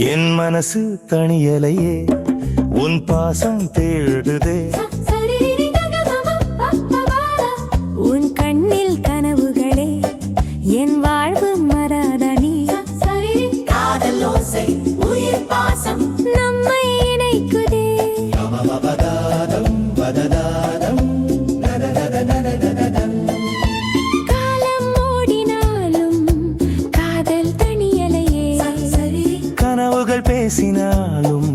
என் மனசு தணியலையே உன் பாசம் தேடுதே உன் கண்ணில் கனவுகளே என் வாழ்வு மராதனி காதல் ஓசை உயிர் பாசம் நம்மை இணைக்குதே காலம் ஓடினாலும் காதல் தணியலையே கனவுகள் பேசினாலும்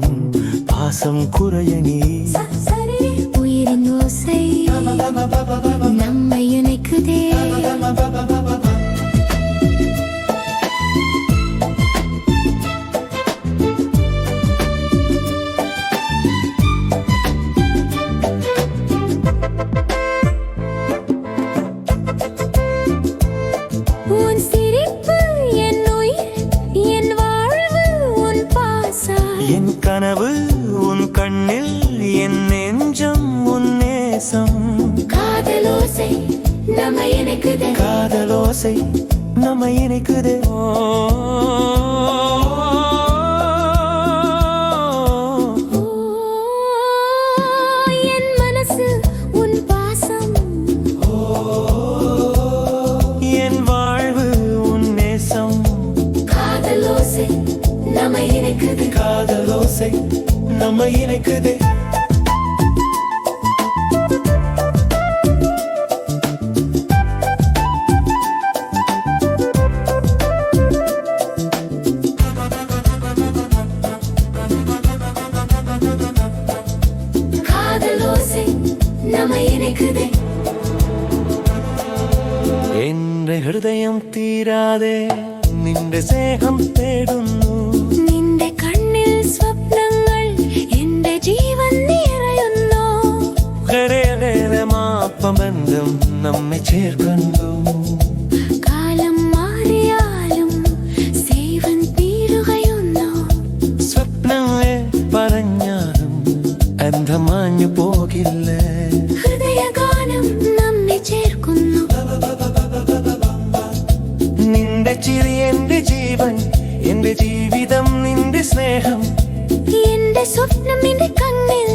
பாசம் குறையனே உயிரின் ஓசை நம்மை இணைக்குதே உன் சிரிப்பு என் உயிர் என் வாழ்வு உன் பாசம் என் கனவு உன் கண்ணில் என் நெஞ்சம் உன் நேசம் காதலோசை நம்மை இணைக்குதே காதலோசை நம்மை இணைக்குதே என் மனசு உன் பாசம் என் வாழ்வு உன் நேசம் காதலோசை நம்மை இணைக்குதே காதலோசை நம்மை இணைக்குதே കാതലോസை നമ്മை ഇണക്കുതേ എന്റെ ഹൃദയം തീരാതെ നിന്റെ സ്നേഹം തേടുന്നു നിന്റെ കണ്ണിൽ സ്വപ്നങ്ങൾ എന്റെ ജീവൻ നിറയുന്നു ബന്ധം നമ്മെ ചേർക്കുന്നു കാലം മാറിയാലും സേവൻ തീരുകയുന്നു സ്വപ്നങ്ങളെ പറഞ്ഞാലും അന്ധമാഞ്ഞു പോകില്ലേ ഹൃദയഗാനം നമ്മെ ചേർക്കുന്നു നിന്റെ ചിരി എന്റെ ജീവൻ എന്റെ ജീവിതം നിന്റെ സ്നേഹം എന്റെ സ്വപ്നം നിന്റെ കണ്ണിൽ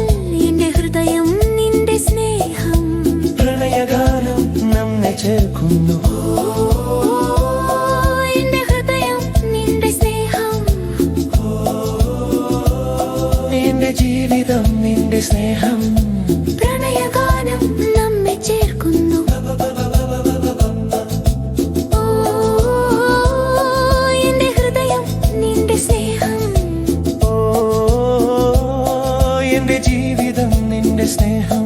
എന്റെ ഹൃദയം നിന്റെ സ്നേഹം പ്രണയഗാനം നമ്മെ ചേർക്കുന്നു എന്റെ ഹൃദയം നിന്റെ സ്നേഹം എന്റെ ജീവിതം നിന്റെ സ്നേഹം പ്രണയഗാനം നമ്മെ ചേർക്കുന്നു എന്റെ ഹൃദയം നിന്റെ സ്നേഹം എന്റെ ജീവിതം നിന്റെ സ്നേഹം